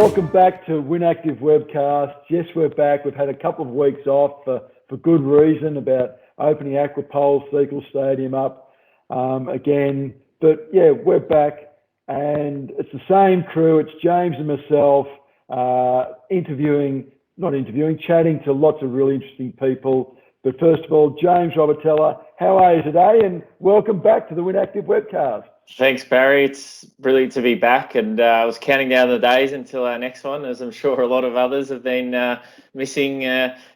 welcome back to WynActive Webcast. Yes, we're back. We've had a couple of weeks off for good reason about opening Aquapole Sequel Stadium up again. But yeah, we're back and it's the same crew. It's James and myself chatting to lots of really interesting people. But first of all, James Robertella, how are you today? And welcome back to the WynActive Webcast. Thanks, Barry. It's brilliant to be back, and I was counting down the days until our next one, as I'm sure a lot of others have been missing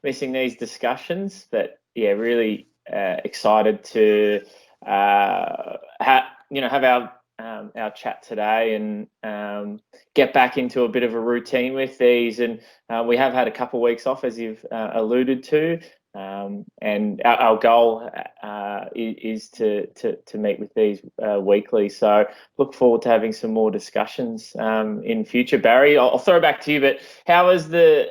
these discussions. But yeah, really excited to have our chat today and get back into a bit of a routine with these. And we have had a couple of weeks off, as you've alluded to. And our goal is to meet with these weekly. So look forward to having some more discussions in future. Barry, I'll throw back to you. But how has the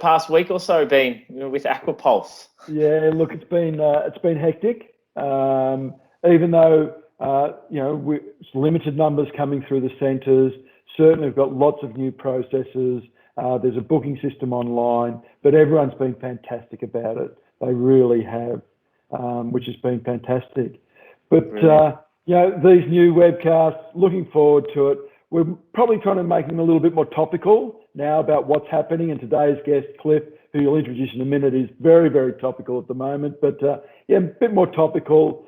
past week or so been with Aquapulse? Yeah, look, it's been hectic. Even though it's limited numbers coming through the centres. Certainly, we've got lots of new processes. There's a booking system online, but everyone's been fantastic about it. They really have, which has been fantastic. But, these new webcasts, looking forward to it. We're probably trying to make them a little bit more topical now about what's happening. And today's guest, Cliff, who you'll introduce in a minute, is very, very topical at the moment. But, a bit more topical.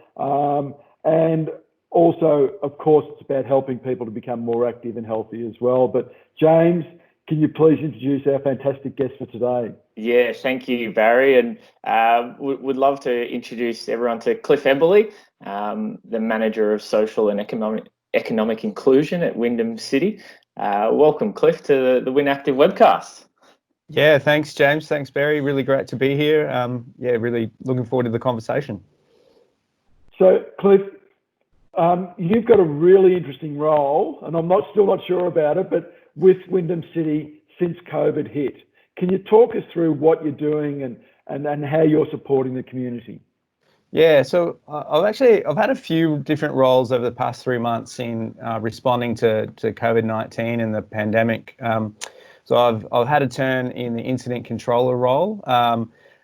And also, of course, it's about helping people to become more active and healthy as well. But, James, can you please introduce our fantastic guest for today? Yeah, thank you, Barry. And would love to introduce everyone to Cliff Eberly, the Manager of Social and Economic Inclusion at Wyndham City. Welcome, Cliff, to the WynActive Webcast. Yeah, thanks, James. Thanks, Barry. Really great to be here. Really looking forward to the conversation. So, Cliff, you've got a really interesting role, and I'm still not sure about it, but with Wyndham City since COVID hit. Can you talk us through what you're doing and how you're supporting the community? Yeah, so I've had a few different roles over the past 3 months in responding to COVID-19 and the pandemic. So I've had a turn in the incident controller role,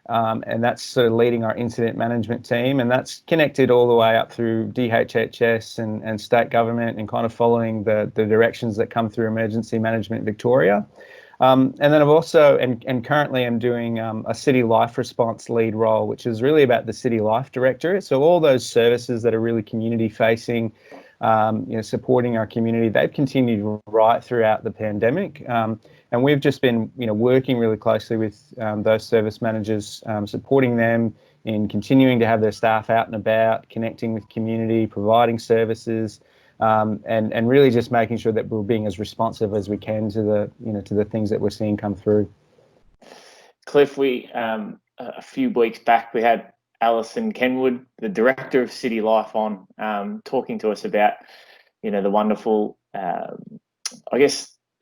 and that's sort of leading our incident management team, and that's connected all the way up through DHHS and state government and kind of following the directions that come through Emergency Management Victoria. And then I've also, and currently I'm doing a City Life Response lead role, which is really about the City Life Directorate. So all those services that are really community facing, supporting our community, they've continued right throughout the pandemic. And we've just been, working really closely with those service managers, supporting them in continuing to have their staff out and about, connecting with community, providing services, and really just making sure that we're being as responsive as we can to the things that we're seeing come through. Cliff, we a few weeks back we had Alison Kenwood, the Director of City Life, on talking to us about the wonderful,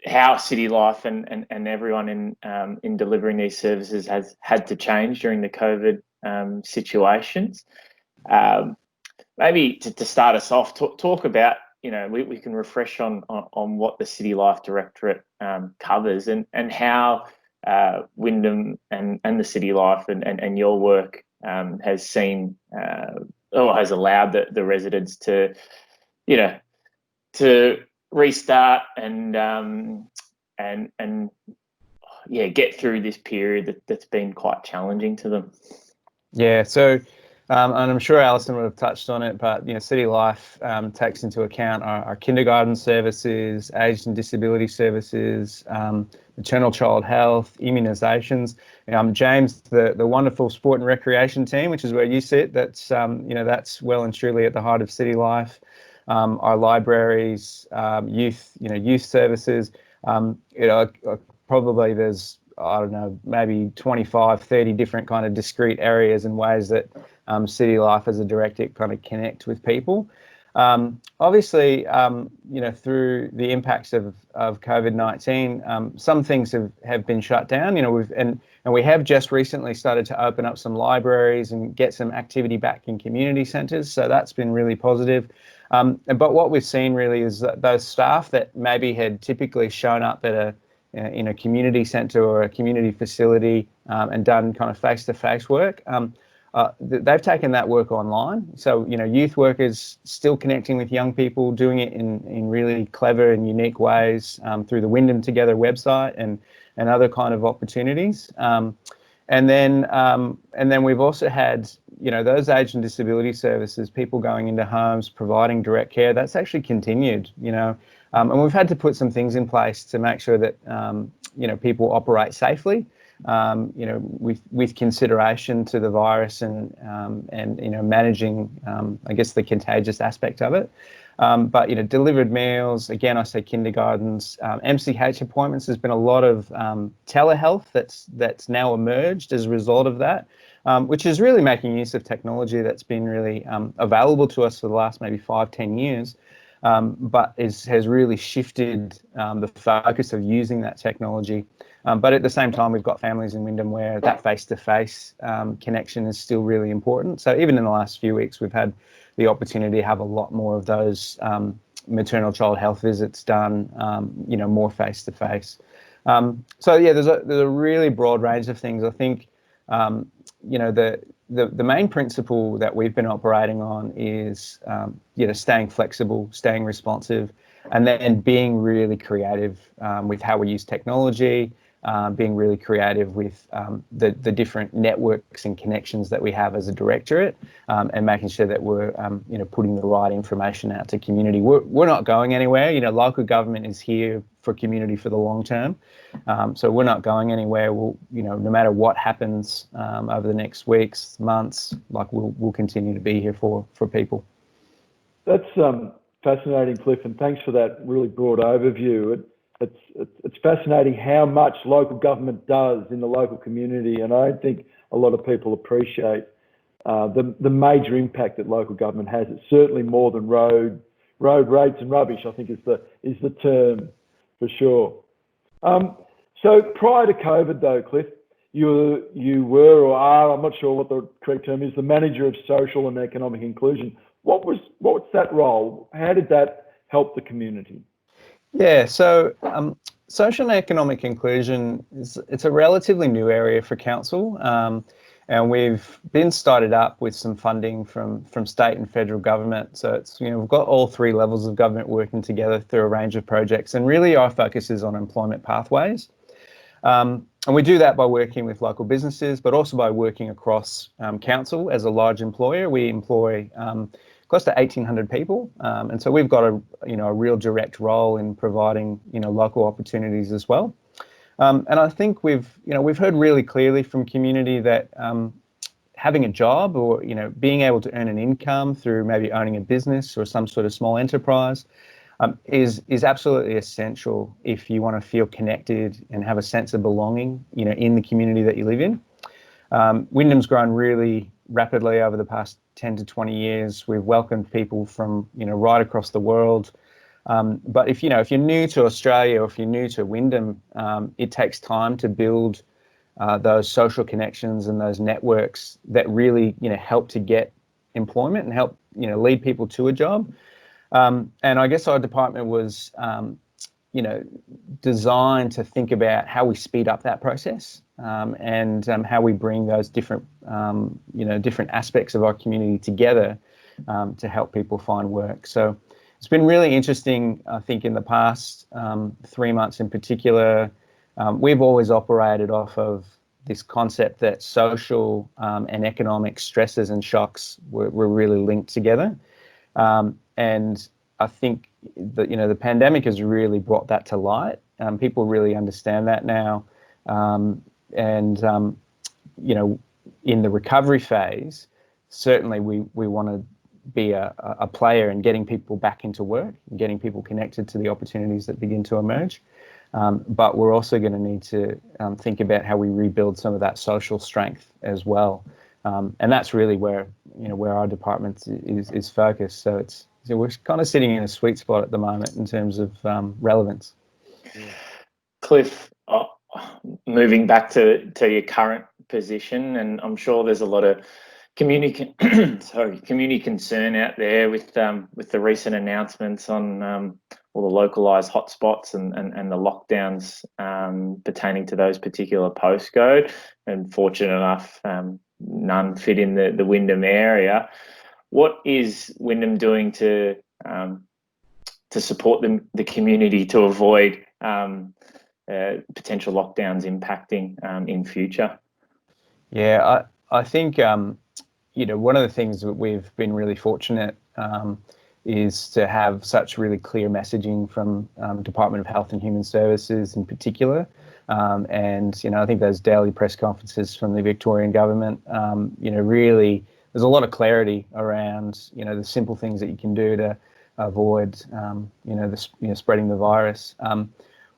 how City Life and everyone in delivering these services has had to change during the COVID situations. Maybe to start us off, talk about, we can refresh on what the City Life Directorate covers and how Wyndham and the City Life and your work has seen or has allowed the residents to restart and get through this period that's been quite challenging to them. Yeah, so and I'm sure Alison would have touched on it, but City Life takes into account our kindergarten services, aged and disability services, maternal child health, immunisations. James, the wonderful sport and recreation team, which is where you sit, that's that's well and truly at the heart of City Life. Our libraries, youth services. Probably there's, I don't know, maybe 25, 30 different kind of discrete areas and ways that City Life as a director kind of connect with people. Obviously, through the impacts of COVID-19, some things have been shut down. And we have just recently started to open up some libraries and get some activity back in community centres. So that's been really positive. But what we've seen really is that those staff that maybe had typically shown up at in a community centre or a community facility and done kind of face-to-face work, they've taken that work online. So, youth workers still connecting with young people, doing it in really clever and unique ways through the Wyndham Together website and other kind of opportunities. And then we've also had, those age and disability services, people going into homes, providing direct care. That's actually continued, and we've had to put some things in place to make sure that, people operate safely, with consideration to the virus and managing, I guess, the contagious aspect of it. But delivered meals, again, I say kindergartens, MCH appointments. There's been a lot of telehealth that's now emerged as a result of that, which is really making use of technology that's been really available to us for the last maybe 5-10 years, but has really shifted the focus of using that technology. But at the same time, we've got families in Wyndham where that face-to-face connection is still really important. So even in the last few weeks, we've had the opportunity to have a lot more of those maternal child health visits done, more face-to-face. So yeah, there's a really broad range of things. I think, the main principle that we've been operating on is, staying flexible, staying responsive, and then being really creative with how we use technology, being really creative with the different networks and connections that we have as a directorate, and making sure that we're, putting the right information out to community. We're not going anywhere. Local government is here for community for the long term. So we're not going anywhere. We'll, no matter what happens over the next weeks, months, we'll continue to be here for people. That's fascinating, Cliff, and thanks for that really broad overview. It's fascinating how much local government does in the local community, and I think a lot of people appreciate the major impact that local government has. It's certainly more than road rates and rubbish, I think is the term for sure. So prior to COVID though, Cliff, you were or are, I'm not sure what the correct term is, the manager of social and economic inclusion. What was that role? How did that help the community? Yeah, so social and economic inclusion it's a relatively new area for council, and we've been started up with some funding from state and federal government. So it's we've got all three levels of government working together through a range of projects, and really our focus is on employment pathways. And we do that by working with local businesses, but also by working across council as a large employer. We employ close to 1,800 people, and so we've got a real direct role in providing local opportunities as well. And I think we've heard really clearly from community that having a job or being able to earn an income through maybe owning a business or some sort of small enterprise is absolutely essential if you want to feel connected and have a sense of belonging in the community that you live in. Wyndham's grown really rapidly over the past 10 to 20 years. We've welcomed people from right across the world. But if you're new to Australia or if you're new to Wyndham, it takes time to build those social connections and those networks that really help to get employment and help lead people to a job. And I guess our department was designed to think about how we speed up that process, and how we bring those different different aspects of our community together to help people find work. So it's been really interesting, I think, in the past 3 months in particular. We've always operated off of this concept that social and economic stresses and shocks were really linked together. And I think that the pandemic has really brought that to light. People really understand that now. And in the recovery phase, certainly we want to be a player in getting people back into work and getting people connected to the opportunities that begin to emerge. But we're also going to need to think about how we rebuild some of that social strength as well. And that's really where our department is focused. So we're kind of sitting in a sweet spot at the moment in terms of relevance. Cliff, moving back to your current position, and I'm sure there's a lot of community concern out there with the recent announcements on all the localised hotspots and the lockdowns pertaining to those particular postcode. And fortunate enough, none fit in the Wyndham area. What is Wyndham doing to support the community to avoid potential lockdowns impacting in future? Yeah, I think one of the things that we've been really fortunate is to have such really clear messaging from Department of Health and Human Services in particular. And, I think those daily press conferences from the Victorian government, really, there's a lot of clarity around, the simple things that you can do to avoid, spreading the virus.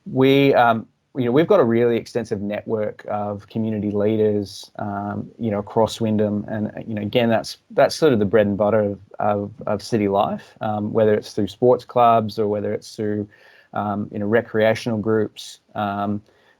We've got a really extensive network of community leaders, across Wyndham, and again, that's sort of the bread and butter of city life, whether it's through sports clubs or whether it's through, recreational groups.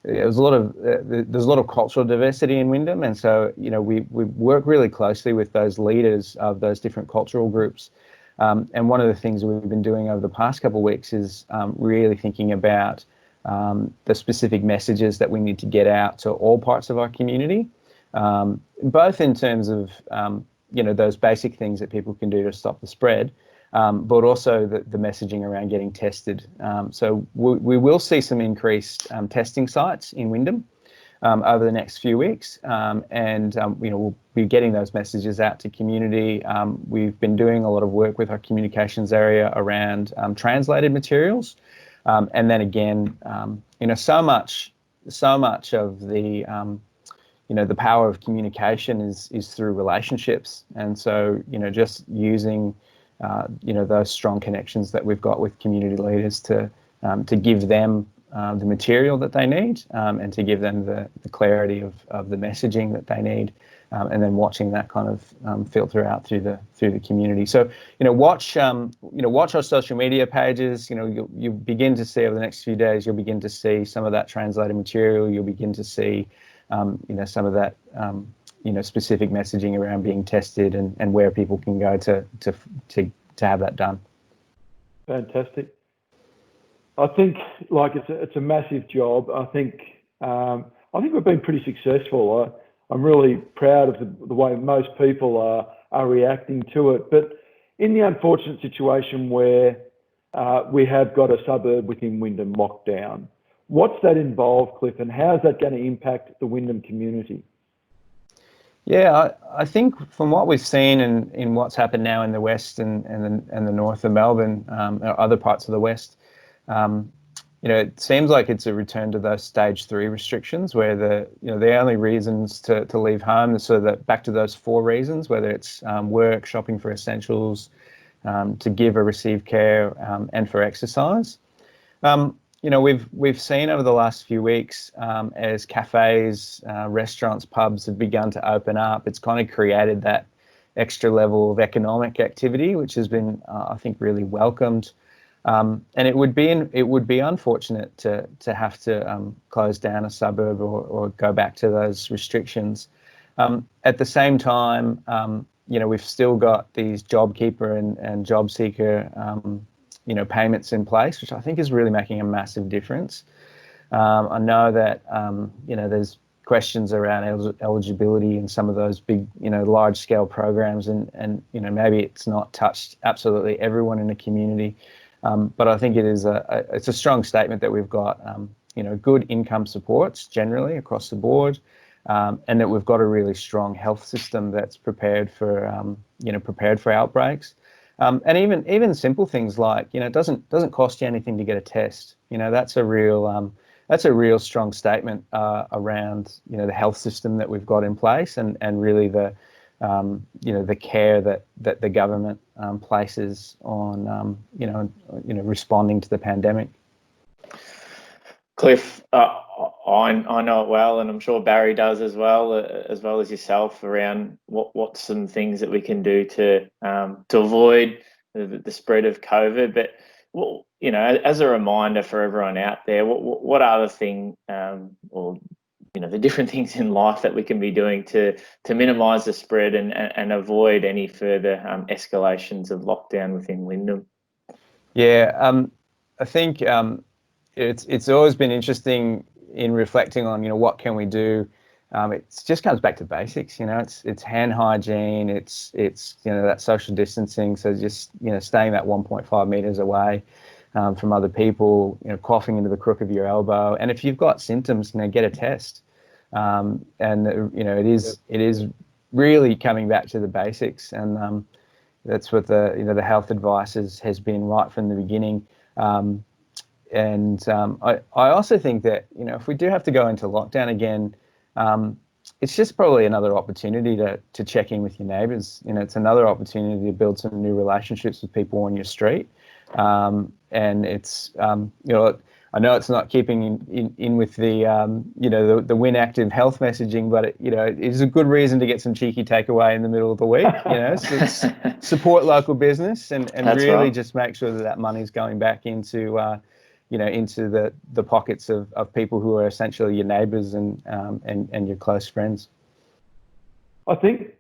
There's a lot of cultural diversity in Wyndham, and so we work really closely with those leaders of those different cultural groups. And one of the things we've been doing over the past couple of weeks is really thinking about the specific messages that we need to get out to all parts of our community, both in terms of those basic things that people can do to stop the spread, but also the messaging around getting tested. So we will see some increased testing sites in Wyndham over the next few weeks, and we'll be getting those messages out to community. We've been doing a lot of work with our communications area around translated materials. And then again, so much of the, the power of communication is through relationships. And so, just using, those strong connections that we've got with community leaders to give them the material that they need, and to give them the clarity of the messaging that they need. And then watching that kind of filter out through the community. So watch our social media pages. You'll begin to see over the next few days. You'll begin to see some of that translated material. You'll begin to see some of that specific messaging around being tested and where people can go to have that done. Fantastic. I think it's a massive job. I think we've been pretty successful. I'm really proud of the way most people are reacting to it. But in the unfortunate situation where we have got a suburb within Wyndham locked down, what's that involve, Cliff, and how is that going to impact the Wyndham community? Yeah, I think from what we've seen in what's happened now in the west and the north of Melbourne, or other parts of the west, it seems like it's a return to those stage 3 restrictions where the only reasons to leave home is sort of back to those 4 reasons, whether it's work, shopping for essentials, to give or receive care, and for exercise. We've seen over the last few weeks, as cafes, restaurants, pubs have begun to open up, it's kind of created that extra level of economic activity, which has been, I think, really welcomed. And it would be unfortunate to have to close down a suburb or go back to those restrictions. At the same time, we've still got these JobKeeper and JobSeeker payments in place, which I think is really making a massive difference. I know that there's questions around eligibility in some of those big large scale programs, and maybe it's not touched absolutely everyone in the community. But I think it's a strong statement that we've got good income supports generally across the board, and that we've got a really strong health system that's prepared for outbreaks, and even simple things like it doesn't cost you anything to get a test. That's a real strong statement around the health system that we've got in place, and really the care that the government places on responding to the pandemic. Cliff, I know it well, and I'm sure Barry does as well as yourself, around what's some things that we can do to avoid the spread of COVID. But as a reminder for everyone out there, what are the thing or the different things in life that we can be doing to minimise the spread and avoid any further escalations of lockdown within Wyndham. Yeah, I think it's always been interesting in reflecting on what can we do. It just comes back to basics. It's hand hygiene. It's that social distancing. So just staying that 1.5 meters away from other people. Coughing into the crook of your elbow, and if you've got symptoms, get a test. And it is really coming back to the basics, and that's what the health advice has been right from the beginning. I also think that if we do have to go into lockdown again, it's just probably another opportunity to check in with your neighbours. It's another opportunity to build some new relationships with people on your street. And it's I know it's not keeping in with the the WynActive health messaging, but it is a good reason to get some cheeky takeaway in the middle of the week. So support local business and really right. just make sure that money's going back into into the pockets of people who are essentially your neighbours and your close friends. I think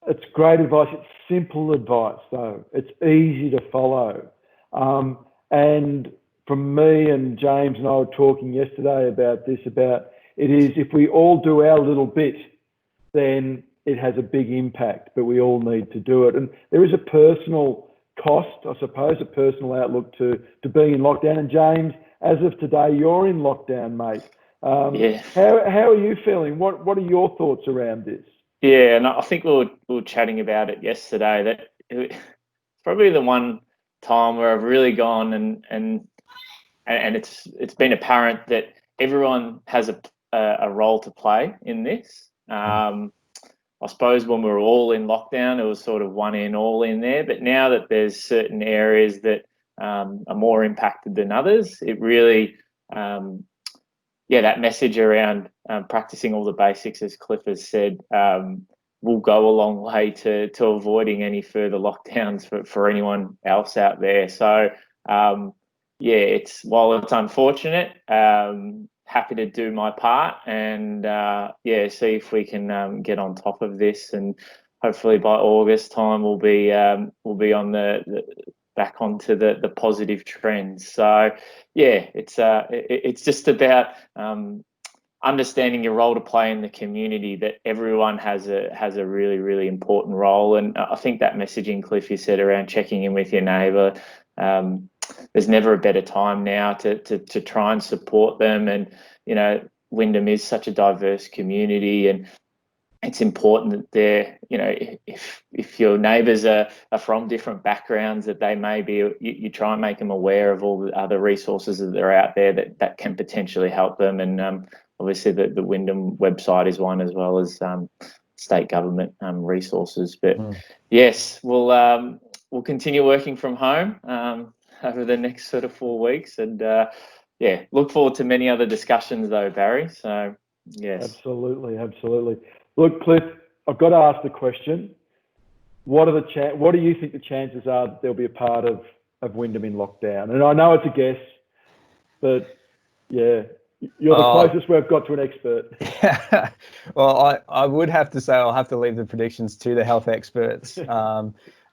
it's great advice. It's simple advice, though. It's easy to follow. And from me and James and I were talking yesterday about this, about it is if we all do our little bit, then it has a big impact, but we all need to do it. And there is a personal cost, I suppose, a personal outlook to being in lockdown. And James, as of today, you're in lockdown, mate. Yeah. How are you feeling? What are your thoughts around this? Yeah, and I think we were chatting about it yesterday, that it's probably the one time where I've really gone and it's been apparent that everyone has a role to play in this. I suppose when we were all in lockdown, it was sort of one in, all in there. But now that there's certain areas that are more impacted than others, it really, that message around practicing all the basics, as Cliff has said, will go a long way to avoiding any further lockdowns for anyone else out there. So, while it's unfortunate, happy to do my part and see if we can get on top of this, and hopefully by August time we'll be on the back onto the positive trends. So it's just about understanding your role to play in the community, that everyone has a really, really important role. And I think that messaging, Cliff, you said around checking in with your neighbour, there's never a better time now to try and support them. And Wyndham is such a diverse community, and it's important that they're if your neighbours are from different backgrounds, that they may be, you try and make them aware of all the other resources that are out there that can potentially help them. And obviously the Wyndham website is one, as well as state government resources. But yes, we'll continue working from home over the next sort of 4 weeks, and look forward to many other discussions though, Barry. So yes, absolutely. Look, Cliff, I've got to ask the question: what do you think the chances are that there'll be a part of Wyndham in lockdown? And I know it's a guess, but you're the closest we've got to an expert. Yeah. Well, I would have to say I'll have to leave the predictions to the health experts.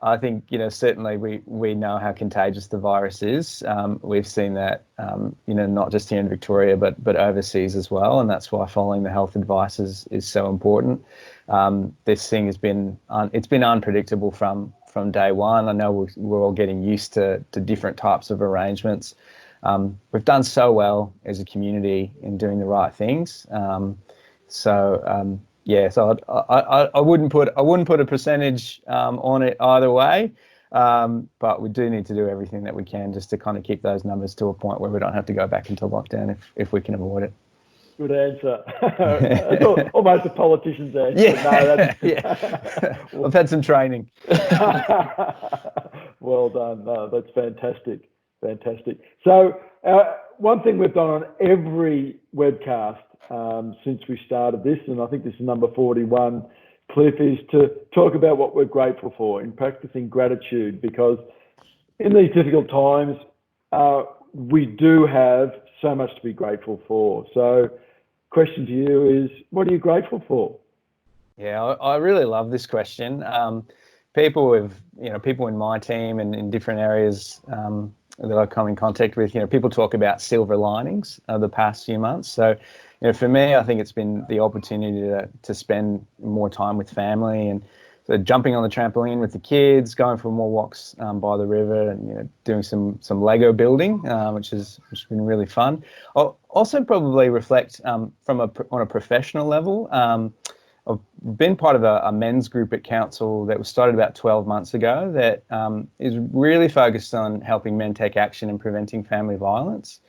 I think certainly we know how contagious the virus is. We've seen that not just here in Victoria but overseas as well, and that's why following the health advice is so important. This thing has been it's been unpredictable from day one. I know we're all getting used to different types of arrangements. We've done so well as a community in doing the right things. So I wouldn't put a percentage on it either way, but we do need to do everything that we can just to kind of keep those numbers to a point where we don't have to go back into lockdown if we can avoid it. Good answer. Almost a politician's answer. Yeah. No, I've had some training. Well done. No, that's fantastic. So one thing we've done on every webcast since we started this, and I think this is number 41, Cliff, is to talk about what we're grateful for in practicing gratitude, because in these difficult times, we do have so much to be grateful for. So question to you is, what are you grateful for? Yeah, I really love this question. People in my team and in different areas that I've come in contact with, people talk about silver linings of the past few months. So, for me, I think it's been the opportunity to spend more time with family, and so jumping on the trampoline with the kids, going for more walks by the river, and doing some Lego building, which has been really fun. I'll also probably reflect on a professional level. I've been part of a men's group at council that was started about 12 months ago that is really focused on helping men take action and preventing family violence.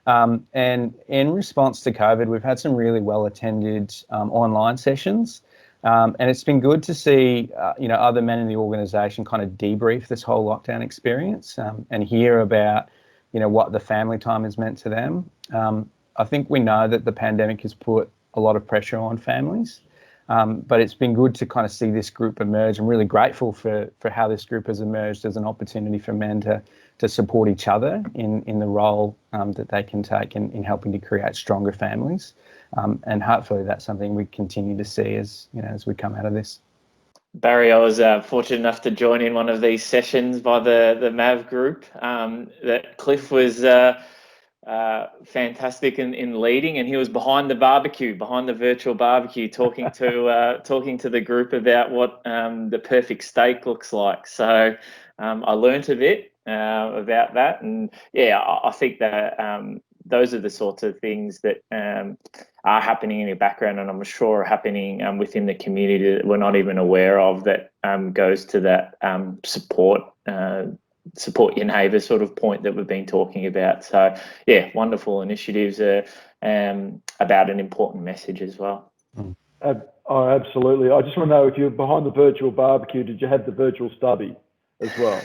And in response to COVID, we've had some really well-attended online sessions. And it's been good to see, other men in the organisation kind of debrief this whole lockdown experience and hear about, what the family time has meant to them. I think we know that the pandemic has put a lot of pressure on families. But it's been good to kind of see this group emerge. I'm really grateful for how this group has emerged as an opportunity for men to support each other in the role that they can take in helping to create stronger families. And hopefully that's something we continue to see as we come out of this. Barry, I was fortunate enough to join in one of these sessions by the MAV group. That Cliff was fantastic in leading, and he was behind the virtual barbecue, talking to the group about what the perfect steak looks like. So I learnt a bit about that, and I think that those are the sorts of things that are happening in the background, and I'm sure are happening within the community that we're not even aware of, that goes to that support your neighbour sort of point that we've been talking about. So wonderful initiatives about an important message as well. Oh, absolutely. I just want to know, if you're behind the virtual barbecue, did you have the virtual stubby as well?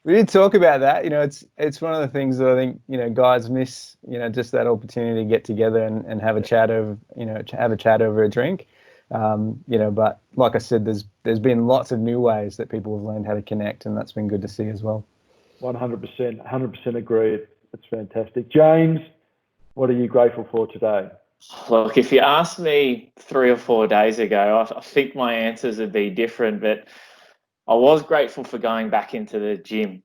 We did talk about that. It's one of the things that I think guys miss. Just that opportunity to get together and have a chat over a drink. But like I said, there's been lots of new ways that people have learned how to connect, and that's been good to see as well. 100% agree. It's fantastic. James, what are you grateful for today? Look, if you asked me 3 or 4 days ago, I think my answers would be different, but I was grateful for going back into the gym,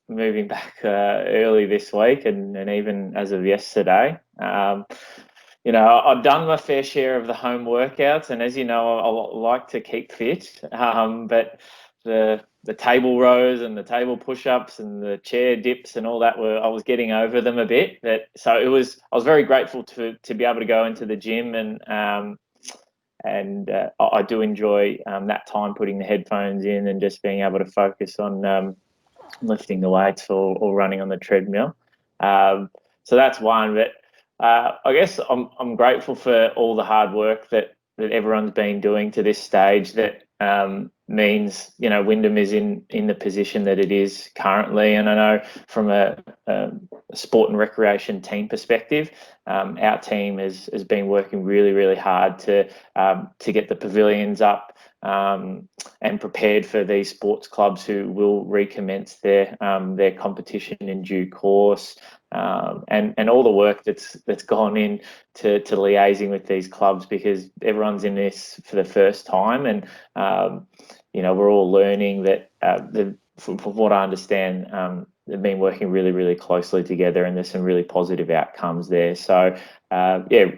moving back early this week and even as of yesterday. I've done my fair share of the home workouts, and as you know, I like to keep fit, but the table rows and the table push-ups and the chair dips and all that I was getting over them a bit. So I was very grateful to be able to go into the gym, and I do enjoy that time, putting the headphones in and just being able to focus on lifting the weights or running on the treadmill. So that's one. But I guess I'm grateful for all the hard work that everyone's been doing to this stage. That means Wyndham is in the position that it is currently. And I know from a sport and recreation team perspective, our team has been working really, really hard to get the pavilions up and prepared for these sports clubs who will recommence their competition in due course. And all the work that's gone in to liaising with these clubs, because everyone's in this for the first time, and we're all learning that from what I understand, they've been working really, really closely together, and there's some really positive outcomes there. So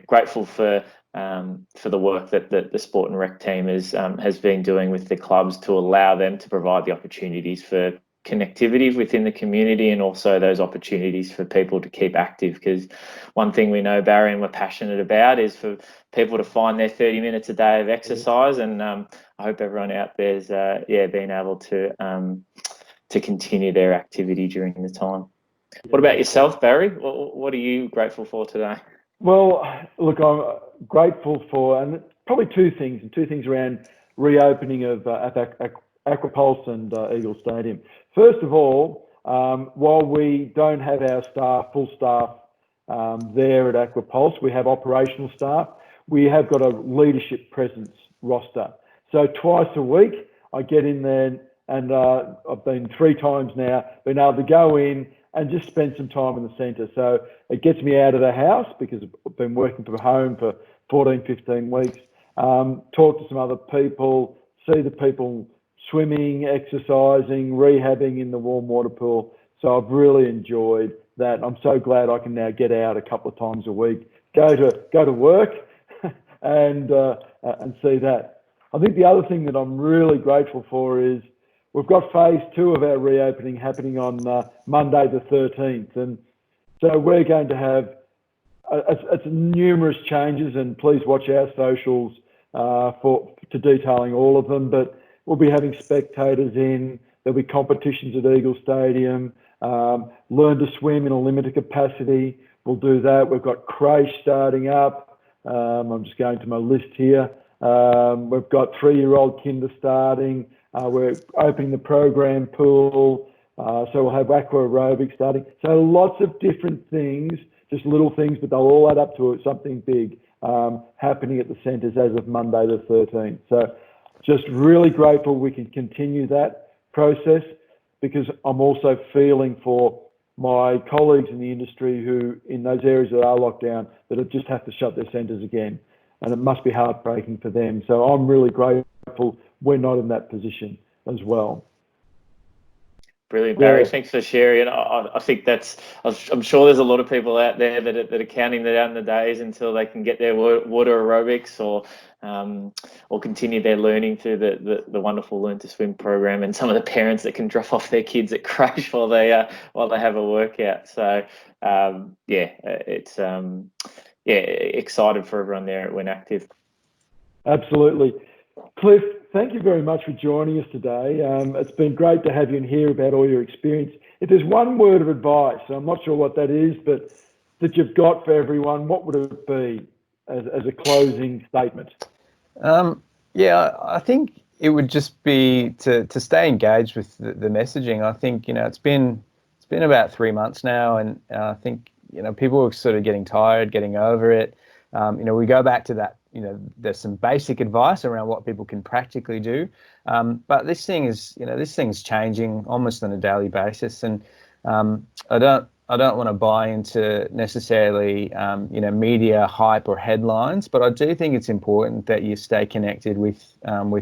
grateful for the work that the sport and rec team has been doing with the clubs to allow them to provide the opportunities for connectivity within the community, and also those opportunities for people to keep active. Because one thing we know, Barry, and we're passionate about, is for people to find their 30 minutes a day of exercise. And I hope everyone out there's being able to continue their activity during the time. What about yourself, Barry? What are you grateful for today? Well, look, I'm grateful for, and probably two things around reopening of Aquapulse and Eagle Stadium. First of all, while we don't have our full staff there at Aquapulse, we have operational staff. We have got a leadership presence roster. So twice a week, I get in there, and I've been 3 times now, been able to go in, and just spend some time in the centre. So it gets me out of the house because I've been working from home for 14, 15 weeks, talk to some other people, see the people swimming, exercising, rehabbing in the warm water pool. So I've really enjoyed that. I'm so glad I can now get out a couple of times a week, go to work and see that. I think the other thing that I'm really grateful for is we've got phase 2 of our reopening happening on Monday the 13th. And so we're going to have it's numerous changes, and please watch our socials to detailing all of them. But we'll be having spectators in. There'll be competitions at Eagle Stadium. Learn to swim in a limited capacity. We'll do that. We've got Crash starting up. I'm just going to my list here. We've got 3-year-old kinder starting. We're opening the program pool. So we'll have aqua aerobics starting. So lots of different things, just little things, but they'll all add up to something big happening at the centres as of Monday the 13th. So just really grateful we can continue that process, because I'm also feeling for my colleagues in the industry who, in those areas that are locked down, that have just have to shut their centres again. And it must be heartbreaking for them. So I'm really grateful we're not in that position as well. Brilliant, Barry. Thanks for sharing. I think I'm sure there's a lot of people out there that are counting down the days until they can get their water aerobics or continue their learning through the wonderful Learn to Swim program, and some of the parents that can drop off their kids at crash while they have a workout. So excited for everyone there at WynActive. Absolutely. Cliff, thank you very much for joining us today. It's been great to have you and hear about all your experience. If there's one word of advice, I'm not sure what that is, but that you've got for everyone, what would it be as a closing statement? I think it would just be to stay engaged with the messaging. I think, it's been about 3 months now, and I think, people are sort of getting tired, getting over it. We go back to that. There's some basic advice around what people can practically do, but this thing's changing almost on a daily basis, and I don't want to buy into necessarily media hype or headlines, but I do think it's important that you stay connected with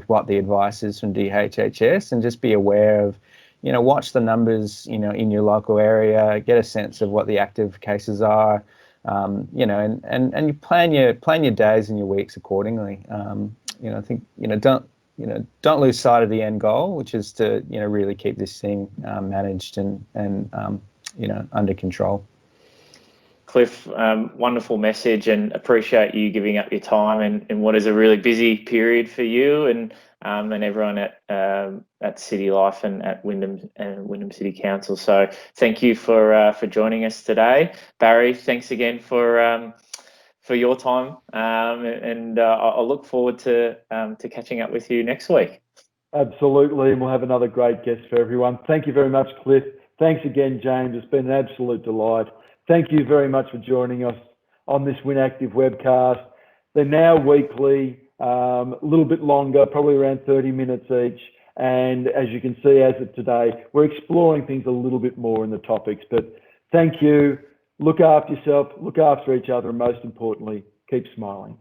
what the advice is from DHHS, and just be aware of, watch the numbers in your local area, get a sense of what the active cases are. And you plan your days and your weeks accordingly. I think don't lose sight of the end goal, which is to really keep this thing managed and under control. Cliff, wonderful message, and appreciate you giving up your time in what is a really busy period for you and everyone at City Life and at Wyndham City Council. So thank you for joining us today, Barry. Thanks again for your time, and I'll look forward to catching up with you next week. Absolutely, and we'll have another great guest for everyone. Thank you very much, Cliff. Thanks again, James. It's been an absolute delight. Thank you very much for joining us on this WynActive webcast. They're now weekly, a little bit longer, probably around 30 minutes each. And as you can see, as of today, we're exploring things a little bit more in the topics. But thank you. Look after yourself, look after each other, and most importantly, keep smiling.